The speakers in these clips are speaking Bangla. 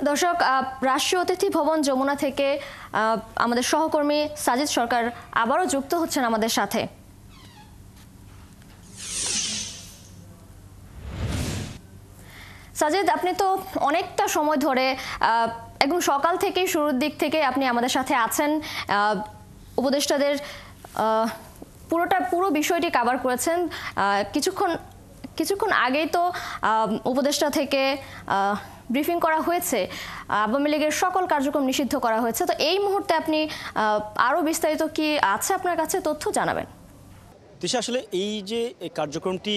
দর্শক, রাষ্ট্রীয় অতিথি ভবন যমুনা থেকে আমাদের সহকর্মী সাজিদ সরকার আবারও যুক্ত হচ্ছেন আমাদের সাথে। সাজিদ, আপনি তো অনেকটা সময় ধরে একদম সকাল থেকে শুরুর দিক থেকে আপনি আমাদের সাথে আছেন, উপদেষ্টাদের পুরো বিষয়টি কভার করেছেন। কিছুক্ষণ আগেই তো উপদেষ্টা থেকে ব্রিফিং করা হয়েছে, আওয়ামী লীগের সকল কার্যক্রম নিষিদ্ধ করা হয়েছে। তো এই মুহূর্তে আপনি আরও বিস্তারিত কি আছে আপনার কাছে তথ্য জানাবেন? দিশা, আসলে এই যে কার্যক্রমটি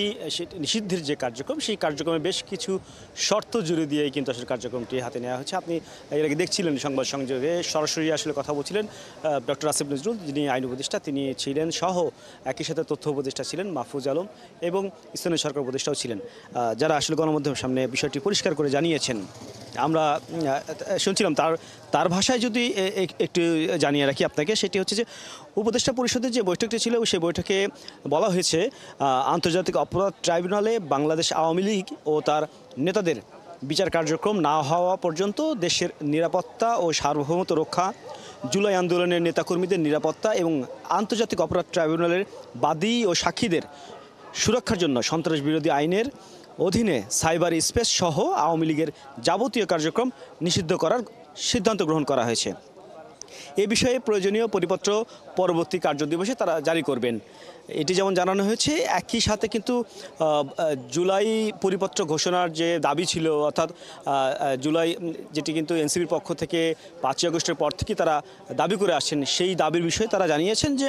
নিষিদ্ধের যে কার্যক্রম, সেই কার্যক্রমে বেশ কিছু শর্ত জুড়ে দিয়েই কিন্তু আসলে কার্যক্রমটি হাতে নেওয়া হচ্ছে। আপনি এর আগে দেখছিলেন সংবাদ সংযোগে সরাসরি আসলে কথা বলছিলেন ডক্টর আসিফ নজরুল, যিনি আইন উপদেষ্টা, তিনি ছিলেন, সহ একই সাথে তথ্য উপদেষ্টা ছিলেন মাহফুজ আলম এবং স্থানীয় সরকার উপদেষ্টাও ছিলেন, যারা আসলে গণমাধ্যমের সামনে বিষয়টি পরিষ্কার করে জানিয়েছেন। আমরা শুনছিলাম তার ভাষায় যদি একটু জানিয়ে রাখি আপনাকে, সেটি হচ্ছে যে উপদেষ্টা পরিষদের যে বৈঠকটি ছিল সেই বৈঠকে বলা হয়েছে আন্তর্জাতিক অপরাধ ট্রাইব্যুনালে বাংলাদেশ আওয়ামী লীগ ও তার নেতাদের বিচার কার্যক্রম না হওয়া পর্যন্ত দেশের নিরাপত্তা ও সার্বভৌমত্ব রক্ষা, জুলাই আন্দোলনের নেতাকর্মীদের নিরাপত্তা এবং আন্তর্জাতিক অপরাধ ট্রাইব্যুনালের বাদী ও সাক্ষীদের সুরক্ষার জন্য সন্ত্রাস বিরোধী আইনের অধীনে সাইবার স্পেস সহ আওয়ামী লীগের যাবতীয় কার্যক্রম নিষিদ্ধ করার সিদ্ধান্ত গ্রহণ করা হয়েছে। এ বিষয়ে প্রয়োজনীয় পরিপত্র পরবর্তী কার্যদিবসে তারা জারি করবেন, এটি যেমন জানানো হয়েছে। একই সাথে কিন্তু জুলাই পরিপত্র ঘোষণার যে দাবি ছিল, অর্থাৎ জুলাই যেটি কিন্তু এনসিপির পক্ষ থেকে 5ই আগস্টের পর থেকে তারা দাবি করে আসছেন, সেই দাবির বিষয়ে তারা জানিয়েছেন যে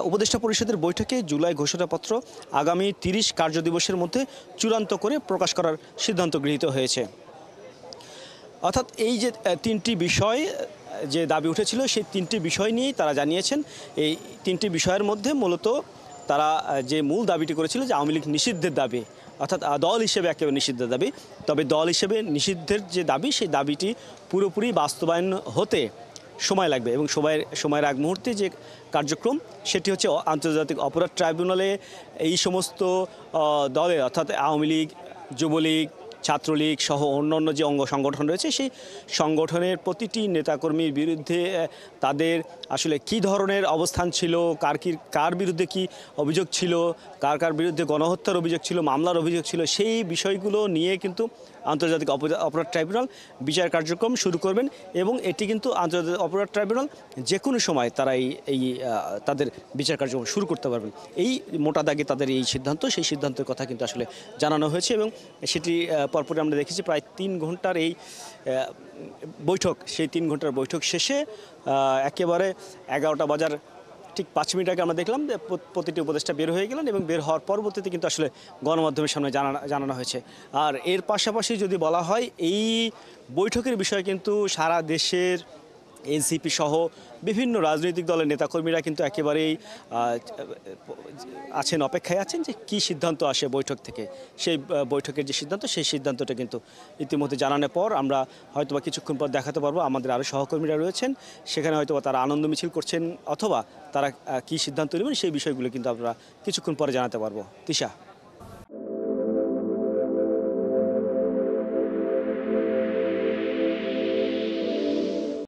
উপদেষ্টা পরিষদের বৈঠকে জুলাই ঘোষণাপত্র আগামী 30 কার্যদিবসের মধ্যে চূড়ান্ত করে প্রকাশ করার সিদ্ধান্ত গৃহীত হয়েছে। অর্থাৎ এই যে 3টি বিষয় যে দাবি উঠেছিল, সেই 3টি বিষয় নিয়েই তারা জানিয়েছেন। এই 3টি বিষয়ের মধ্যে মূলত তারা যে মূল দাবিটি করেছিল যে আওয়ামী লীগ নিষিদ্ধের দাবি, অর্থাৎ দল হিসেবে একেবারে নিষিদ্ধের দাবি। তবে দল হিসেবে নিষিদ্ধের যে দাবি, সেই দাবিটি পুরোপুরি বাস্তবায়ন হতে সময় লাগবে এবং সময়ের আগ মুহূর্তে যে কার্যক্রম, সেটি হচ্ছে আন্তর্জাতিক অপরাধ ট্রাইব্যুনালে এই সমস্ত দলের, অর্থাৎ আওয়ামী লীগ, যুবলীগ, ছাত্রলীগ সহ অন্যান্য যে অঙ্গ সংগঠন রয়েছে, সেই সংগঠনের প্রতিটি নেতাকর্মীর বিরুদ্ধে তাদের আসলে কী ধরনের অবস্থান ছিল, কার বিরুদ্ধে কি অভিযোগ ছিল, কার বিরুদ্ধে গণহত্যার অভিযোগ ছিল, মামলার অভিযোগ ছিল, সেই বিষয়গুলো নিয়ে কিন্তু আন্তর্জাতিক অপরাধ ট্রাইব্যুনাল বিচার কার্যক্রম শুরু করবেন এবং এটি কিন্তু আন্তর্জাতিক অপরাধ ট্রাইব্যুনাল যে কোনো সময় তারা এই তাদের বিচার কার্যক্রম শুরু করতে পারবেন। এই মোটা দাগে তাদের এই সিদ্ধান্ত, সেই সিদ্ধান্তের কথা কিন্তু আসলে জানানো হয়েছে এবং সেটি পরপরই আমরা দেখেছি প্রায় 3 ঘন্টার এই বৈঠক। সেই 3 ঘন্টার বৈঠক শেষে একেবারে 11টা বাজার ঠিক 5 মিনিট আগে আমরা দেখলাম যে প্রতিটি উপদেষ্টা বের হয়ে গেলেন এবং বের হওয়ার পরবর্তীতে কিন্তু আসলে গণমাধ্যমের সামনে জানানো হয়েছে। আর এর পাশাপাশি যদি বলা হয়, এই বৈঠকের বিষয়ে কিন্তু সারা দেশের এনসিপি সহ বিভিন্ন রাজনৈতিক দলের নেতাকর্মীরা কিন্তু একেবারেই অপেক্ষায় আছেন যে কী সিদ্ধান্ত আসে বৈঠক থেকে। সেই বৈঠকের যে সিদ্ধান্ত, সেই সিদ্ধান্তটা কিন্তু ইতিমধ্যে জানানোর পর আমরা হয়তোবা কিছুক্ষণ পর দেখাতে পারবো। আমাদের আরও সহকর্মীরা রয়েছেন, সেখানে হয়তোবা তারা আনন্দ মিছিল করছেন, অথবা তারা কী সিদ্ধান্ত নেবেন সেই বিষয়গুলো কিন্তু আমরা কিছুক্ষণ পরে জানাতে পারবো। তিশা।